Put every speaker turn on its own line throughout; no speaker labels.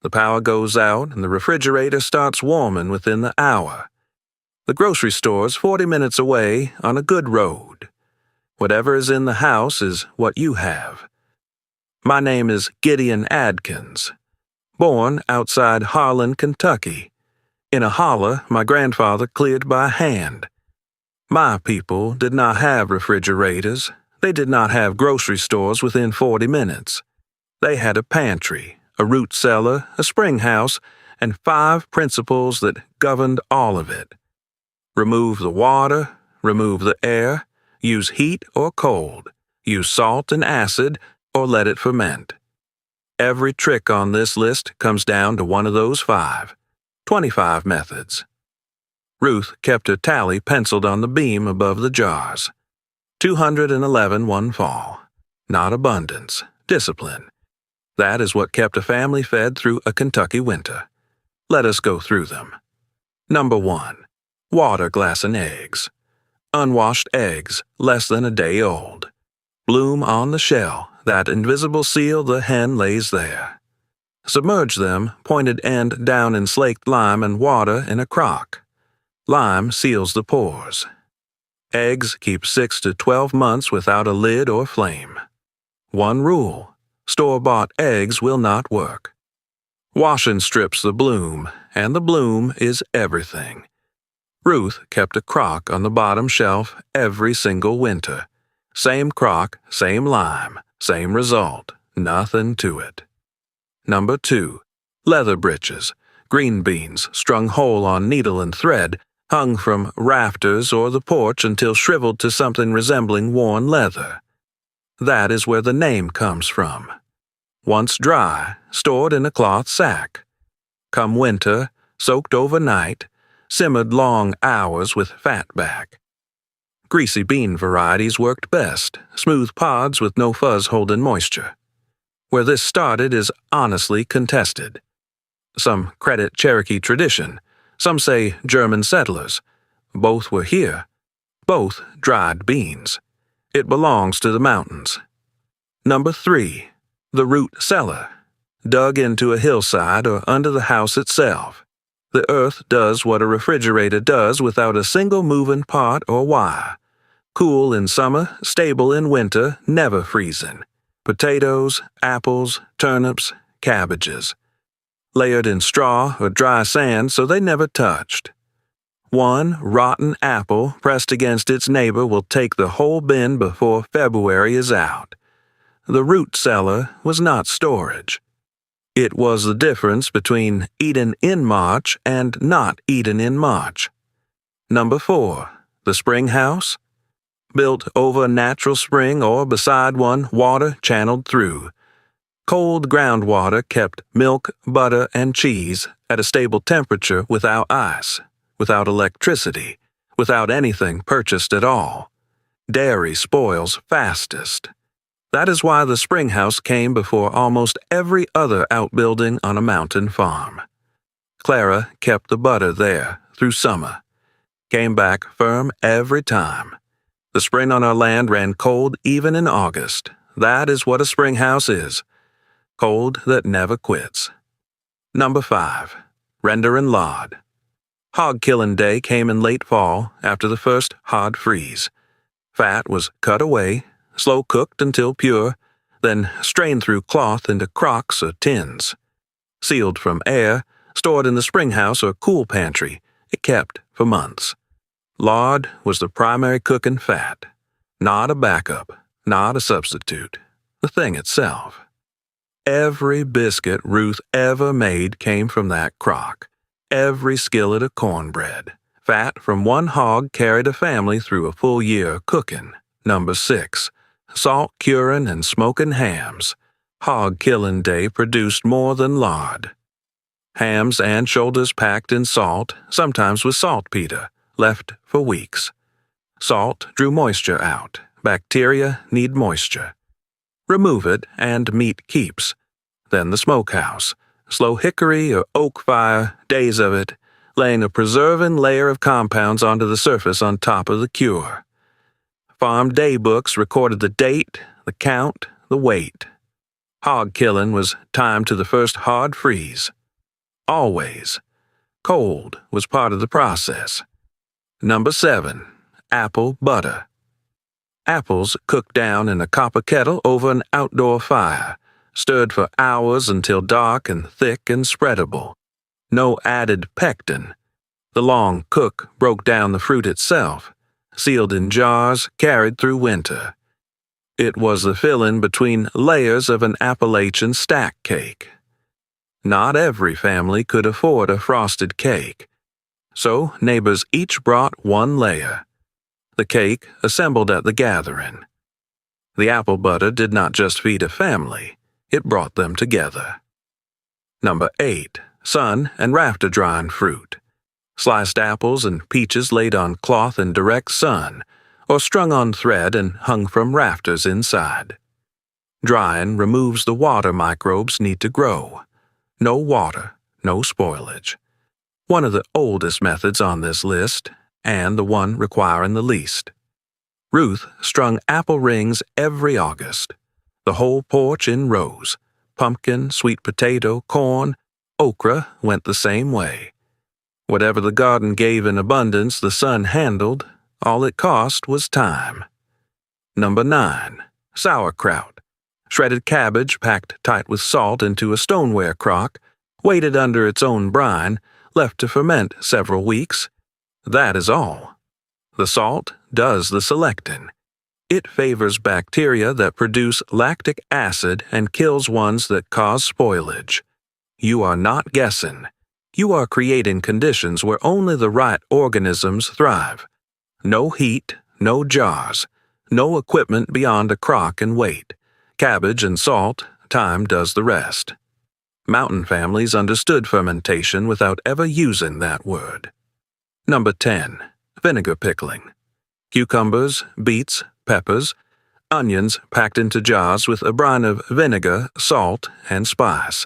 The power goes out and the refrigerator starts warming within the hour. The grocery store's 40 minutes away on a good road. Whatever is in the house is what you have. My name is Gideon Adkins, born outside Harlan, Kentucky, in a holler my grandfather cleared by hand. My people did not have refrigerators. They did not have grocery stores within 40 minutes. They had a pantry, a root cellar, a spring house, and 5 principles that governed all of it. Remove the water, remove the air, use heat or cold, use salt and acid, or let it ferment. Every trick on this list comes down to one of those 5, 25 methods. Ruth kept her tally penciled on the beam above the jars. 211 one fall. Not abundance, discipline. That is what kept a family fed through a Kentucky winter. Let us go through them. Number 1. Water glass and eggs. Unwashed eggs, less than a day old. Bloom on the shell, that invisible seal the hen lays there. Submerge them, pointed end down in slaked lime and water in a crock. Lime seals the pores. Eggs keep 6 to 12 months without a lid or flame. One rule: store-bought eggs will not work. Washing strips the bloom, and the bloom is everything. Ruth kept a crock on the bottom shelf every single winter. Same crock, same lime, same result, nothing to it. Number 2. Leather breeches, green beans strung whole on needle and thread, hung from rafters or the porch until shriveled to something resembling worn leather. That is where the name comes from. Once dry, stored in a cloth sack. Come winter, soaked overnight, simmered long hours with fat back. Greasy bean varieties worked best, smooth pods with no fuzz holding moisture. Where this started is honestly contested. Some credit Cherokee tradition, some say German settlers. Both were here. Both dried beans. It belongs to the mountains. Number 3. The root cellar. Dug into a hillside or under the house itself. The earth does what a refrigerator does without a single moving part or wire. Cool in summer, stable in winter, never freezing. Potatoes, apples, turnips, cabbages. Layered in straw or dry sand so they never touched. One rotten apple pressed against its neighbor will take the whole bin before February is out. The root cellar was not storage. It was the difference between eating in March and not eating in March. Number 4. The spring house. Built over a natural spring or beside one, water channeled through. Cold groundwater kept milk, butter, and cheese at a stable temperature without ice, without electricity, without anything purchased at all. Dairy spoils fastest. That is why the spring house came before almost every other outbuilding on a mountain farm. Clara kept the butter there through summer. Came back firm every time. The spring on our land ran cold even in August. That is what a spring house is. Cold that never quits. Number 5. Render and lard. Hog killing day came in late fall after the first hard freeze. Fat was cut away, slow cooked until pure, then strained through cloth into crocks or tins. Sealed from air, stored in the spring house or cool pantry, it kept for months. Lard was the primary cooking fat. Not a backup, not a substitute. The thing itself. Every biscuit Ruth ever made came from that crock. Every skillet of cornbread. Fat from one hog carried a family through a full year of cooking. Number 6. Salt curing and smoking hams. Hog killing day produced more than lard. Hams and shoulders packed in salt, sometimes with saltpeter, left for weeks. Salt drew moisture out. Bacteria need moisture. Remove it and meat keeps. Then the smokehouse. Slow hickory or oak fire, days of it, laying a preserving layer of compounds onto the surface on top of the cure. Farm day books recorded the date, the count, the weight. Hog killing was timed to the first hard freeze. Always. Cold was part of the process. Number 7. Apple butter. Apples cooked down in a copper kettle over an outdoor fire, stirred for hours until dark and thick and spreadable. No added pectin. The long cook broke down the fruit itself, sealed in jars, carried through winter. It was the filling between layers of an Appalachian stack cake. Not every family could afford a frosted cake, so neighbors each brought one layer. The cake assembled at the gathering. The apple butter did not just feed a family, it brought them together. Number 8. Sun and rafter drying fruit. Sliced apples and peaches laid on cloth in direct sun, or strung on thread and hung from rafters inside. Drying removes the water microbes need to grow. No water, no spoilage. One of the oldest methods on this list, and the one requiring the least. Ruth strung apple rings every August. The whole porch in rows. Pumpkin, sweet potato, corn, okra went the same way. Whatever the garden gave in abundance, the sun handled. All it cost was time. Number 9. Sauerkraut. Shredded cabbage packed tight with salt into a stoneware crock, weighted under its own brine, left to ferment several weeks. That is all. The salt does the selecting. It favors bacteria that produce lactic acid and kills ones that cause spoilage. You are not guessing. You are creating conditions where only the right organisms thrive. No heat, no jars, no equipment beyond a crock and weight. Cabbage and salt, time does the rest. Mountain families understood fermentation without ever using that word. Number 10. Vinegar pickling. Cucumbers, beets, peppers, onions packed into jars with a brine of vinegar, salt, and spice.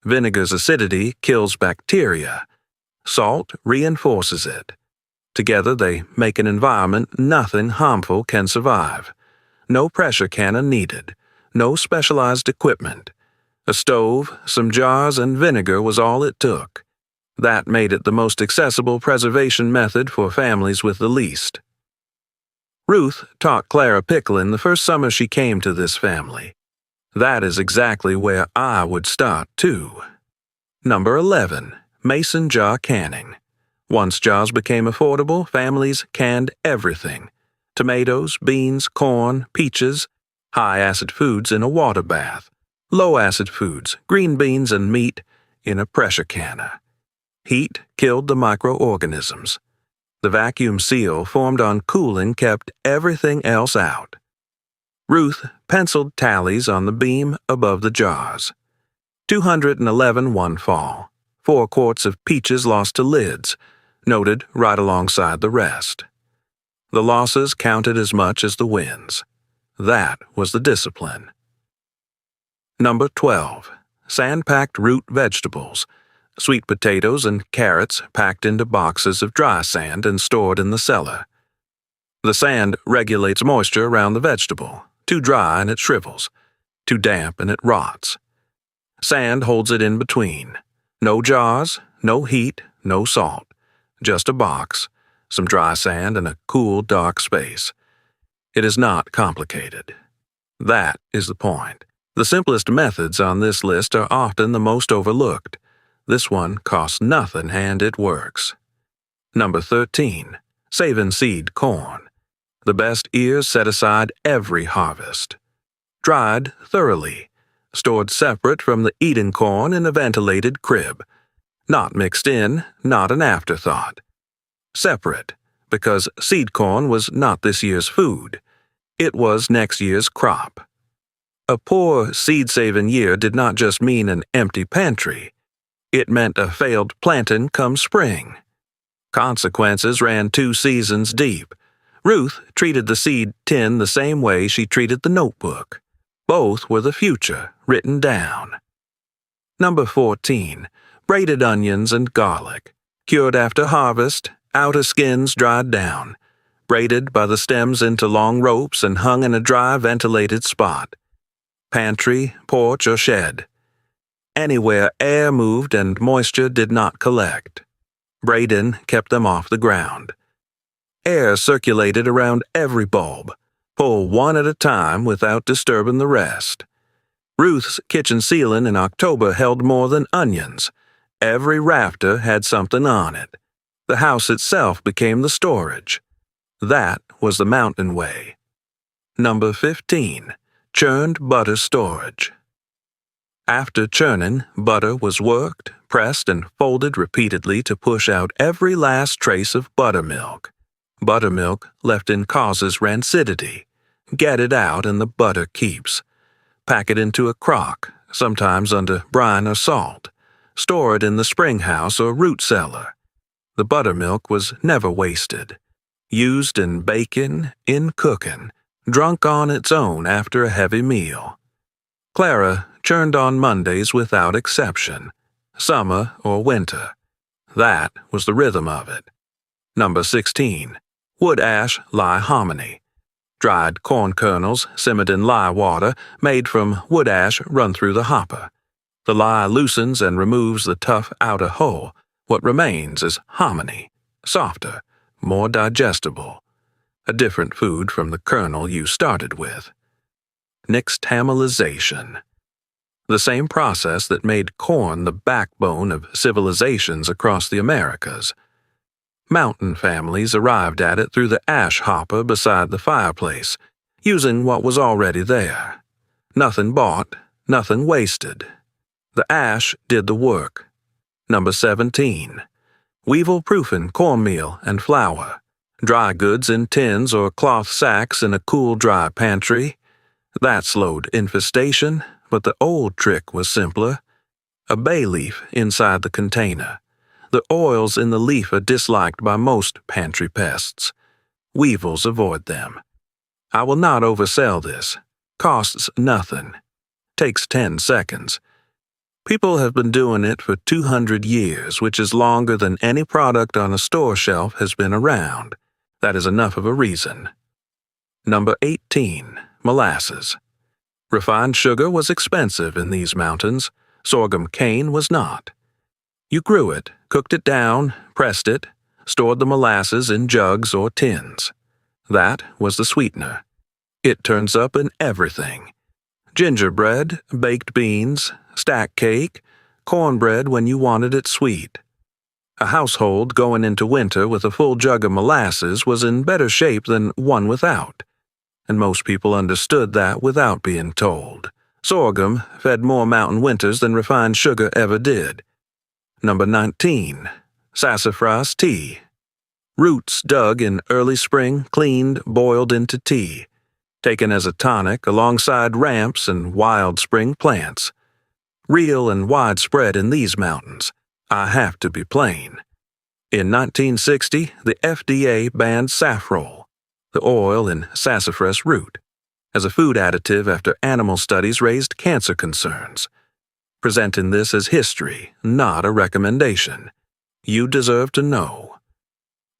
Vinegar's acidity kills bacteria. Salt reinforces it. Together they make an environment nothing harmful can survive. No pressure cannon needed. No specialized equipment. A stove, some jars, and vinegar was all it took. That made it the most accessible preservation method for families with the least. Ruth taught Clara pickling the first summer she came to this family. That is exactly where I would start, too. Number 11. Mason jar canning. Once jars became affordable, families canned everything. Tomatoes, beans, corn, peaches, high-acid foods in a water bath, low-acid foods, green beans and meat in a pressure canner. Heat killed the microorganisms. The vacuum seal formed on cooling kept everything else out. Ruth penciled tallies on the beam above the jars. 211 one fall. 4 quarts of peaches lost to lids, noted right alongside the rest. The losses counted as much as the wins. That was the discipline. Number 12. Sand-packed root vegetables. Sweet potatoes and carrots packed into boxes of dry sand and stored in the cellar. The sand regulates moisture around the vegetable. Too dry and it shrivels. Too damp and it rots. Sand holds it in between. No jars, no heat, no salt. Just a box, some dry sand, and a cool, dark space. It is not complicated. That is the point. The simplest methods on this list are often the most overlooked. This one costs nothing and it works. Number 13. Saving seed corn. The best ears set aside every harvest. Dried thoroughly. Stored separate from the eating corn in a ventilated crib. Not mixed in, not an afterthought. Separate, because seed corn was not this year's food. It was next year's crop. A poor seed-saving year did not just mean an empty pantry. It meant a failed planting come spring. Consequences ran 2 seasons deep. Ruth treated the seed tin the same way she treated the notebook. Both were the future, written down. Number 14. Braided onions and garlic. Cured after harvest, outer skins dried down. Braided by the stems into long ropes and hung in a dry, ventilated spot. pantry, porch, or shed. Anywhere air moved and moisture did not collect. Braden kept them off the ground. Air circulated around every bulb. Pull one at a time without disturbing the rest. Ruth's kitchen ceiling in October held more than onions. Every rafter had something on it. The house itself became the storage. That was the mountain way. Number 15. Churned butter storage. After churning, butter was worked, pressed, and folded repeatedly to push out every last trace of buttermilk. Buttermilk left in causes rancidity. Get it out and the butter keeps. Pack it into a crock, sometimes under brine or salt. Store it in the spring house or root cellar. The buttermilk was never wasted. Used in baking, in cooking, drunk on its own after a heavy meal. Clara churned on Mondays without exception, summer or winter. That was the rhythm of it. Number 16. Wood ash lye hominy. Dried corn kernels simmered in lye water made from wood ash run through the hopper. The lye loosens and removes the tough outer hull. What remains is hominy, softer, more digestible. A different food from the kernel you started with. Nixtamalization. The same process that made corn the backbone of civilizations across the Americas. Mountain families arrived at it through the ash hopper beside the fireplace, using what was already there. Nothing bought, nothing wasted. The ash did the work. Number 17. Weevil-proofing cornmeal and flour. Dry goods in tins or cloth sacks in a cool, dry pantry. That slowed infestation, but the old trick was simpler. A bay leaf inside the container. The oils in the leaf are disliked by most pantry pests. Weevils avoid them. I will not oversell this. Costs nothing. Takes 10 seconds. People have been doing it for 200 years, which is longer than any product on a store shelf has been around. That is enough of a reason. Number 18. Molasses. Refined sugar was expensive in these mountains. Sorghum cane was not. You grew it, cooked it down, pressed it, stored the molasses in jugs or tins. That was the sweetener. It turns up in everything. Gingerbread, baked beans, stack cake, cornbread when you wanted it sweet. A household going into winter with a full jug of molasses was in better shape than one without. And most people understood that without being told. Sorghum fed more mountain winters than refined sugar ever did. Number 19. Sassafras tea. Roots dug in early spring, cleaned, boiled into tea. Taken as a tonic alongside ramps and wild spring plants. Real and widespread in these mountains. I have to be plain. In 1960, the FDA banned saffrole, the oil in sassafras root, as a food additive after animal studies raised cancer concerns. Presenting this as history, not a recommendation. You deserve to know.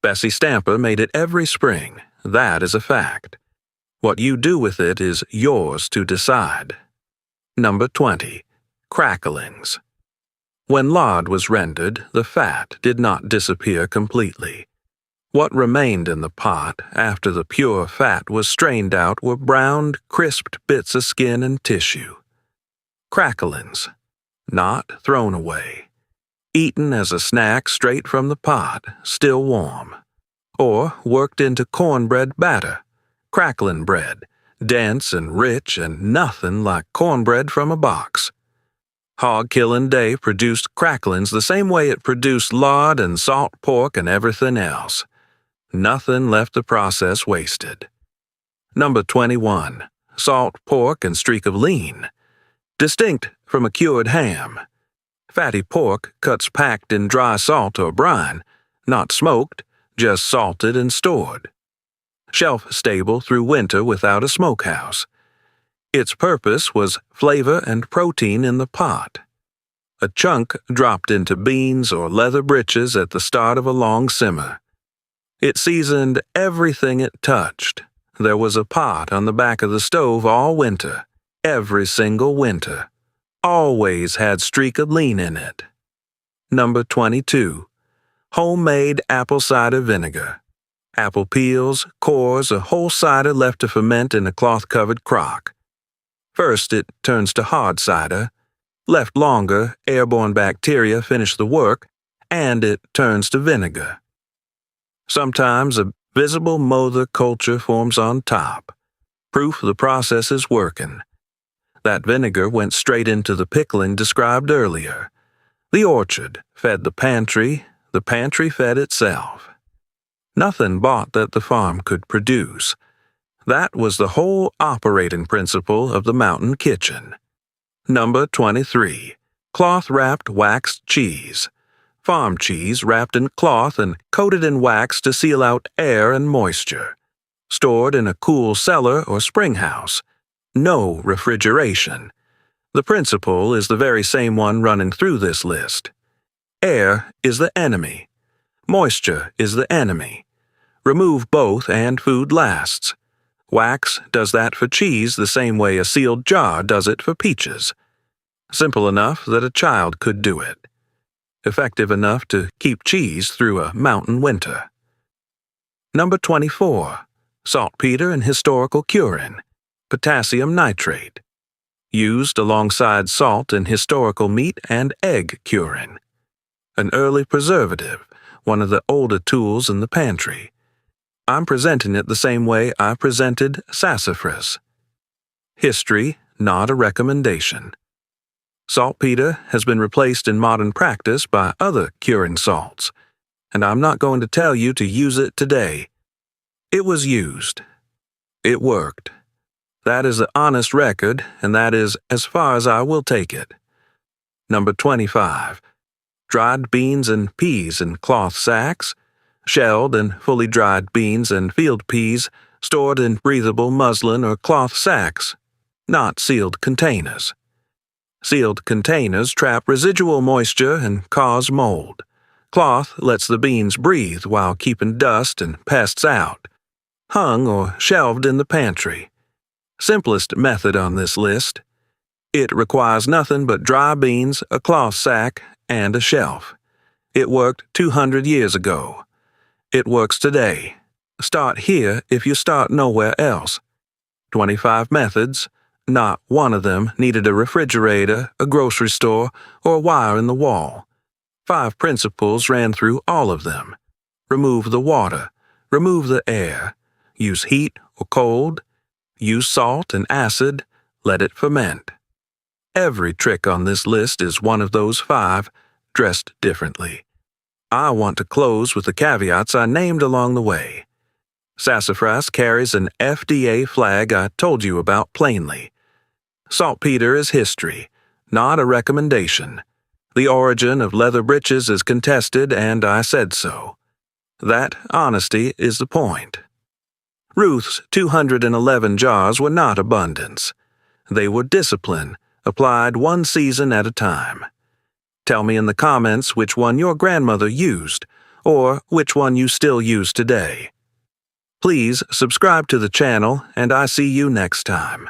Bessie Stamper made it every spring. That is a fact. What you do with it is yours to decide. Number 20. Cracklings. When lard was rendered, the fat did not disappear completely. What remained in the pot after the pure fat was strained out were browned, crisped bits of skin and tissue. Cracklings. Not thrown away. Eaten as a snack straight from the pot, still warm. Or worked into cornbread batter. Crackling bread, dense and rich and nothing like cornbread from a box. Hog-killing day produced cracklings the same way it produced lard and salt pork and everything else. Nothing left the process wasted. Number 21. Salt pork and streak of lean. Distinct from a cured ham. Fatty pork cuts packed in dry salt or brine, not smoked, just salted and stored. Shelf-stable through winter without a smokehouse. Its purpose was flavor and protein in the pot. A chunk dropped into beans or leather britches at the start of a long simmer. It seasoned everything it touched. There was a pot on the back of the stove all winter. every single winter. Always had streak of lean in it. Number 22. Homemade apple cider vinegar. Apple peels, cores, or whole cider left to ferment in a cloth-covered crock. First, it turns to hard cider. Left longer, airborne bacteria finish the work, and it turns to vinegar. Sometimes a visible mother culture forms on top, proof the process is working. That vinegar went straight into the pickling described earlier. The orchard fed the pantry fed itself. Nothing bought that the farm could produce. That was the whole operating principle of the mountain kitchen. Number 23. Cloth-wrapped waxed cheese. Farm cheese wrapped in cloth and coated in wax to seal out air and moisture. Stored in a cool cellar or spring house. No refrigeration. The principle is the very same one running through this list. Air is the enemy. Moisture is the enemy. Remove both and food lasts. Wax does that for cheese the same way a sealed jar does it for peaches. Simple enough that a child could do it. Effective enough to keep cheese through a mountain winter. Number 24. Saltpeter and historical curing. Potassium nitrate. Used alongside salt in historical meat and egg curing. An early preservative, one of the older tools in the pantry. I'm presenting it the same way I presented sassafras. History, not a recommendation. Saltpeter has been replaced in modern practice by other curing salts, and I'm not going to tell you to use it today. It was used. It worked. That is an honest record, and that is as far as I will take it. Number 25. Dried beans and peas in cloth sacks. Shelled and fully dried beans and field peas stored in breathable muslin or cloth sacks, not sealed containers. Sealed containers trap residual moisture and cause mold. Cloth lets the beans breathe while keeping dust and pests out. Hung or shelved in the pantry. Simplest method on this list. It requires nothing but dry beans, a cloth sack, and a shelf. It worked 200 years ago. It works today. Start here if you start nowhere else. 25 methods. Not one of them needed a refrigerator, a grocery store, or a wire in the wall. 5 principles ran through all of them. Remove the water. Remove the air. Use heat or cold. Use salt and acid. Let it ferment. Every trick on this list is one of those 5, dressed differently. I want to close with the caveats I named along the way. Sassafras carries an FDA flag I told you about plainly. Saltpeter is history, not a recommendation. The origin of leather breeches is contested, and I said so. That honesty is the point. Ruth's 211 jars were not abundance. They were discipline, applied one season at a time. Tell me in the comments which one your grandmother used, or which one you still use today. Please subscribe to the channel, and I see you next time.